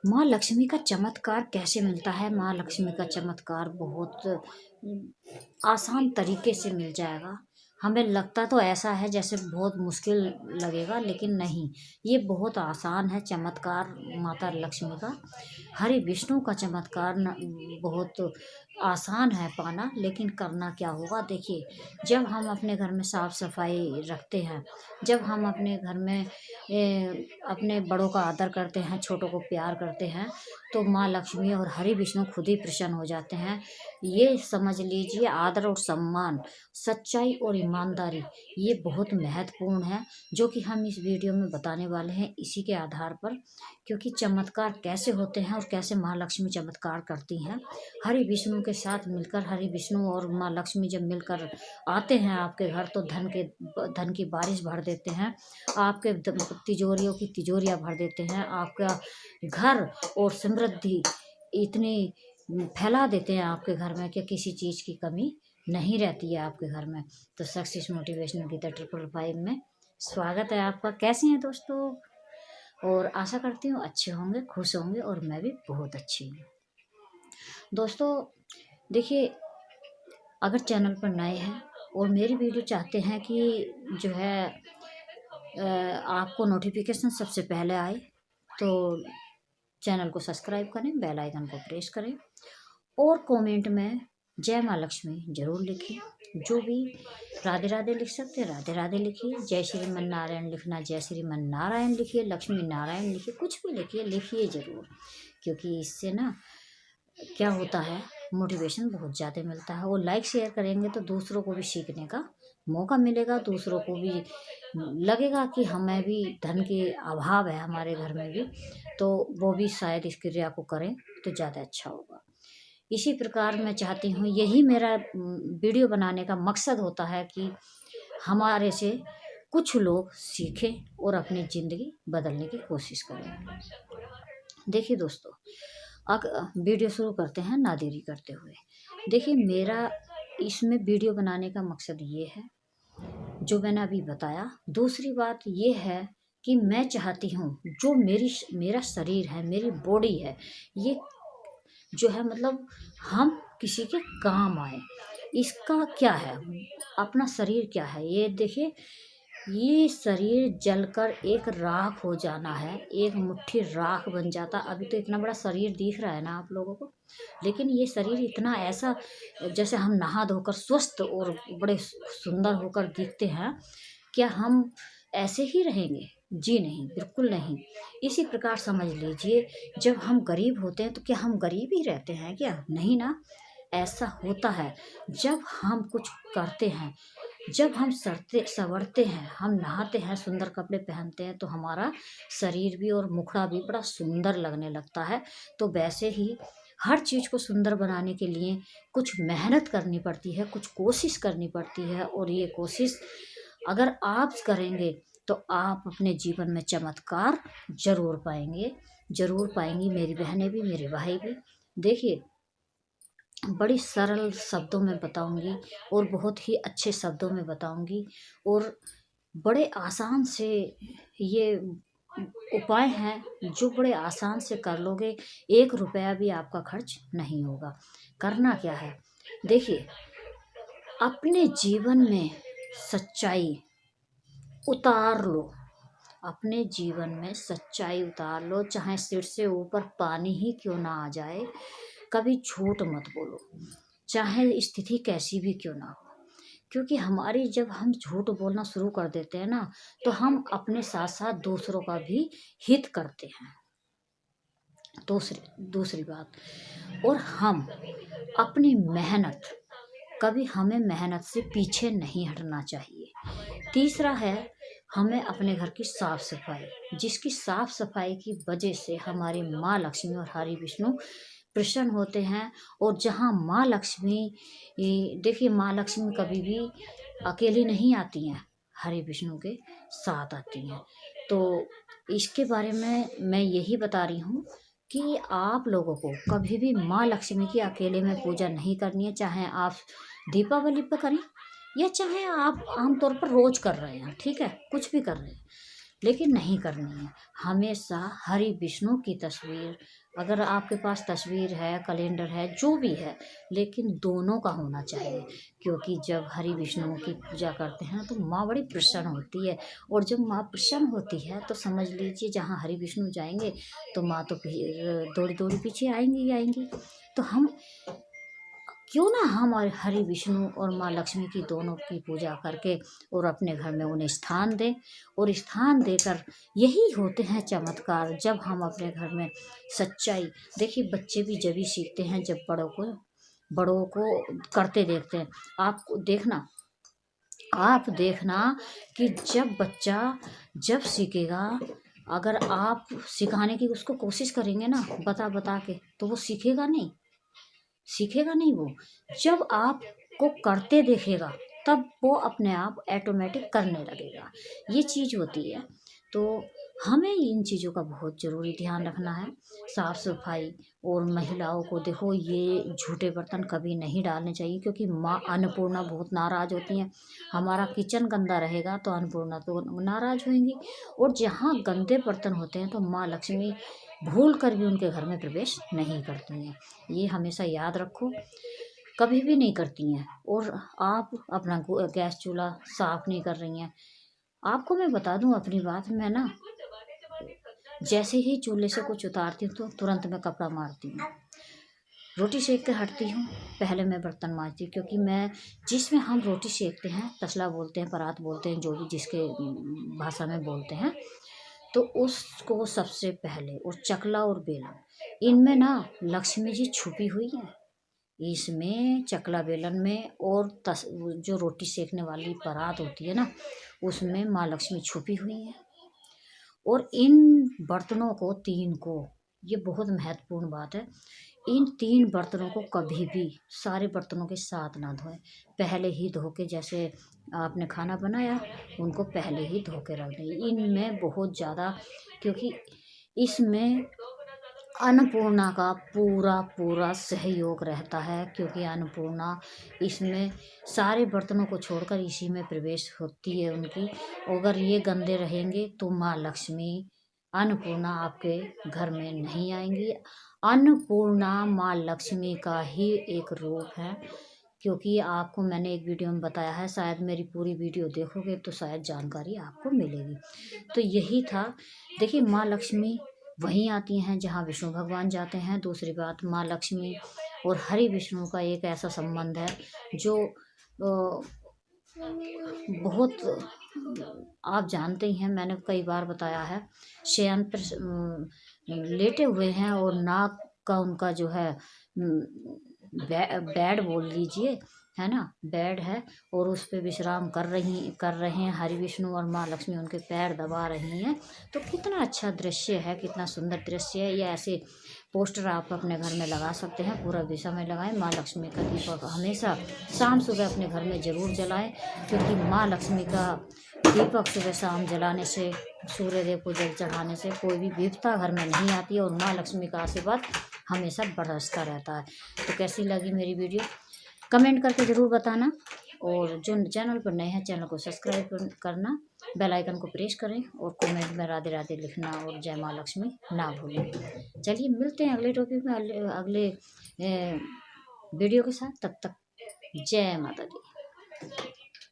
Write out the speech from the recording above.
माँ लक्ष्मी का चमत्कार कैसे मिलता है? माँ लक्ष्मी का चमत्कार बहुत आसान तरीके से मिल जाएगा। हमें लगता तो ऐसा है जैसे बहुत मुश्किल लगेगा, लेकिन नहीं, ये बहुत आसान है चमत्कार माता लक्ष्मी का। हरि विष्णु का चमत्कार बहुत आसान है पाना, लेकिन करना क्या होगा? देखिए, जब हम अपने घर में साफ सफाई रखते हैं, जब हम अपने घर में अपने बड़ों का आदर करते हैं, छोटों को प्यार करते हैं, तो माँ लक्ष्मी और हरि विष्णु खुद ही प्रसन्न हो जाते हैं। ये समझ लीजिए, आदर और सम्मान, सच्चाई और ईमानदारी, ये बहुत महत्वपूर्ण है, जो कि हम इस वीडियो में बताने वाले हैं इसी के आधार पर। क्योंकि चमत्कार कैसे होते हैं और कैसे माँ लक्ष्मी चमत्कार करती हैं। हरि विष्णु के साथ मिलकर, हरि विष्णु और माँ लक्ष्मी जब मिलकर आते हैं आपके घर, तो धन की बारिश भर देते हैं, आपके तिजोरियों की तिजोरियाँ भर देते हैं, आपका घर और समृद्धि इतनी फैला देते हैं आपके घर में कि किसी चीज़ की कमी नहीं रहती है आपके घर में। तो सक्सेस मोटिवेशनल गीता 555 में स्वागत है आपका। कैसे हैं दोस्तों? और आशा करती हूँ अच्छे होंगे, खुश होंगे, और मैं भी बहुत अच्छी हूँ। दोस्तों देखिए, अगर चैनल पर नए हैं और मेरी वीडियो चाहते हैं कि जो है आपको नोटिफिकेशन सबसे पहले आए, तो चैनल को सब्सक्राइब करें, बेल आइकन को प्रेस करें, और कमेंट में जय माँ लक्ष्मी जरूर लिखिए। जो भी राधे राधे लिख सकते हैं राधे राधे लिखिए, जय श्रीमन नारायण लिखना जय श्रीमन नारायण लिखिए, लक्ष्मी नारायण लिखिए, कुछ भी लिखिए, लिखिए ज़रूर। क्योंकि इससे ना क्या होता है, मोटिवेशन बहुत ज़्यादा मिलता है। वो लाइक शेयर करेंगे तो दूसरों को भी सीखने का मौका मिलेगा, दूसरों को भी लगेगा कि हमें भी धन के अभाव है हमारे घर में भी, तो वो भी शायद इस क्रिया को करें तो ज़्यादा अच्छा होगा। इसी प्रकार मैं चाहती हूँ, यही मेरा वीडियो बनाने का मकसद होता है कि हमारे से कुछ लोग सीखें और अपनी ज़िंदगी बदलने की कोशिश करें। देखिए दोस्तों, वीडियो शुरू करते हैं ना देरी करते हुए। देखिए, मेरा इसमें वीडियो बनाने का मकसद ये है, जो मैंने अभी बताया। दूसरी बात ये है कि मैं चाहती हूँ जो मेरा शरीर है, मेरी बॉडी है, ये जो है मतलब हम किसी के काम आए। इसका क्या है, अपना शरीर क्या है, ये देखिए, ये शरीर जलकर एक राख हो जाना है, एक मुट्ठी राख बन जाता। अभी तो इतना बड़ा शरीर दिख रहा है ना आप लोगों को, लेकिन ये शरीर इतना ऐसा, जैसे हम नहा धोकर स्वस्थ और बड़े सुंदर होकर दिखते हैं, क्या हम ऐसे ही रहेंगे? जी नहीं, बिल्कुल नहीं। इसी प्रकार समझ लीजिए, जब हम गरीब होते हैं तो क्या हम गरीब ही रहते हैं क्या? नहीं ना। ऐसा होता है जब हम कुछ करते हैं, जब हम सरते संवरते हैं, हम नहाते हैं, सुंदर कपड़े पहनते हैं, तो हमारा शरीर भी और मुखड़ा भी बड़ा सुंदर लगने लगता है। तो वैसे ही हर चीज़ को सुंदर बनाने के लिए कुछ मेहनत करनी पड़ती है, कुछ कोशिश करनी पड़ती है, और ये कोशिश अगर आप करेंगे तो आप अपने जीवन में चमत्कार जरूर पाएंगे, जरूर पाएंगी, मेरी बहनें भी, मेरे भाई भी। देखिए, बड़ी सरल शब्दों में बताऊंगी और बहुत ही अच्छे शब्दों में बताऊंगी, और बड़े आसान से ये उपाय हैं जो बड़े आसान से कर लोगे। 1 रुपया भी आपका खर्च नहीं होगा। करना क्या है, देखिए, अपने जीवन में सच्चाई उतार लो, अपने जीवन में सच्चाई उतार लो, चाहे सिर से ऊपर पानी ही क्यों ना आ जाए। कभी झूठ मत बोलो, चाहे स्थिति कैसी भी क्यों ना हो। क्योंकि हमारी जब हम झूठ बोलना शुरू कर देते हैं ना, तो हम अपने साथ साथ दूसरों का भी हित करते हैं। दूसरी बात, और हम अपनी मेहनत, कभी हमें मेहनत से पीछे नहीं हटना चाहिए। तीसरा है, हमें अपने घर की साफ सफाई, जिसकी साफ सफाई की वजह से हमारी माँ लक्ष्मी और हरि विष्णु प्रसन्न होते हैं। और जहाँ माँ लक्ष्मी, देखिए, माँ लक्ष्मी कभी भी अकेली नहीं आती हैं, हरि विष्णु के साथ आती हैं। तो इसके बारे में मैं यही बता रही हूँ कि आप लोगों को कभी भी माँ लक्ष्मी की अकेले में पूजा नहीं करनी है। चाहे आप दीपावली पर करें, या चाहे आप आमतौर पर रोज कर रहे हैं, ठीक है, कुछ भी कर रहे हैं, लेकिन नहीं करनी है। हमेशा हरि विष्णु की तस्वीर, अगर आपके पास तस्वीर है, कैलेंडर है, जो भी है, लेकिन दोनों का होना चाहिए। क्योंकि जब हरि विष्णु की पूजा करते हैं तो माँ बड़ी प्रसन्न होती है, और जब माँ प्रसन्न होती है तो समझ लीजिए जहाँ हरि विष्णु जाएंगे तो माँ तो फिर दौड़ी दौड़ी पीछे आएंगी ही आएंगी। तो हम क्यों ना हम और हरि विष्णु और माँ लक्ष्मी की दोनों की पूजा करके और अपने घर में उन्हें स्थान दें। और स्थान देकर यही होते हैं चमत्कार, जब हम अपने घर में सच्चाई, देखिए बच्चे भी जब ही सीखते हैं जब बड़ों को करते देखते हैं। आप देखना कि जब बच्चा जब सीखेगा, अगर आप सिखाने की उसको कोशिश करेंगे ना बता बता के, तो वो सीखेगा नहीं। वो जब आपको करते देखेगा तब वो अपने आप ऑटोमेटिक करने लगेगा। ये चीज़ होती है। तो हमें इन चीज़ों का बहुत ज़रूरी ध्यान रखना है। साफ सफाई, और महिलाओं को देखो ये झूठे बर्तन कभी नहीं डालने चाहिए, क्योंकि माँ अन्नपूर्णा बहुत नाराज़ होती हैं। हमारा किचन गंदा रहेगा तो अन्नपूर्णा तो नाराज़ होंगी, और जहाँ गंदे बर्तन होते हैं तो माँ लक्ष्मी भूल कर भी उनके घर में प्रवेश नहीं करती हैं। ये हमेशा याद रखो, कभी भी नहीं करती हैं। और आप अपना गैस चूल्हा साफ नहीं कर रही हैं। आपको मैं बता दूं अपनी बात, मैं ना जैसे ही चूल्हे से कुछ उतारती हूँ तो तुरंत मैं कपड़ा मारती हूँ, रोटी सेक के हटती हूँ, पहले मैं बर्तन मांजती हूँ। क्योंकि मैं जिसमें हम रोटी सेकते हैं, तसला बोलते हैं, परात बोलते हैं, जो भी जिसके भाषा में बोलते हैं, तो उसको सबसे पहले, और चकला और बेलन, इनमें ना लक्ष्मी जी छुपी हुई है। इसमें चकला बेलन में और जो रोटी सेकने वाली परात होती है ना, उसमें माँ लक्ष्मी छुपी हुई है। और इन बर्तनों को तीन को, ये बहुत महत्वपूर्ण बात है, इन तीन बर्तनों को कभी भी सारे बर्तनों के साथ ना धोएं। पहले ही धो के, जैसे आपने खाना बनाया उनको पहले ही धो के रख दें। इनमें बहुत ज़्यादा, क्योंकि इसमें अन्नपूर्णा का पूरा पूरा सहयोग रहता है। क्योंकि अन्नपूर्णा इसमें सारे बर्तनों को छोड़कर इसी में प्रवेश होती है उनकी। अगर ये गंदे रहेंगे तो माँ लक्ष्मी अन्नपूर्णा आपके घर में नहीं आएंगी। अन्नपूर्णा माँ लक्ष्मी का ही एक रूप है। क्योंकि आपको मैंने एक वीडियो में बताया है, शायद मेरी पूरी वीडियो देखोगे तो शायद जानकारी आपको मिलेगी। तो यही था। देखिए माँ लक्ष्मी वहीं आती हैं जहाँ विष्णु भगवान जाते हैं। दूसरी बात, माँ लक्ष्मी और हरि विष्णु का एक ऐसा संबंध है जो बहुत, आप जानते ही हैं, मैंने कई बार बताया है। शयन पर लेटे हुए हैं और नाक का उनका जो है बेड बोल लीजिए, है ना, बेड है, और उस पे विश्राम कर रहे हैं हरि विष्णु, और माँ लक्ष्मी उनके पैर दबा रही हैं। तो कितना अच्छा दृश्य है, कितना सुंदर दृश्य है। ये ऐसे पोस्टर आप अपने घर में लगा सकते हैं, पूरा दिशा में लगाएं। माँ लक्ष्मी का दीपक हमेशा शाम सुबह अपने घर में ज़रूर जलाएं। क्योंकि माँ लक्ष्मी का दीपक सुबह शाम जलाने से, सूर्यदेव को जल चढ़ाने से कोई भी विपदा घर में नहीं आती है, और माँ लक्ष्मी का आशीर्वाद हमेशा बरसता रहता है। तो कैसी लगी मेरी वीडियो कमेंट करके ज़रूर बताना, और जो चैनल पर नए हैं चैनल को सब्सक्राइब करना, बेल आइकन को प्रेस करें, और कमेंट में राधे राधे लिखना, और जय माँ लक्ष्मी ना भूलें। चलिए मिलते हैं अगले टॉपिक में, अगले वीडियो के साथ। तब तक जय माता दी।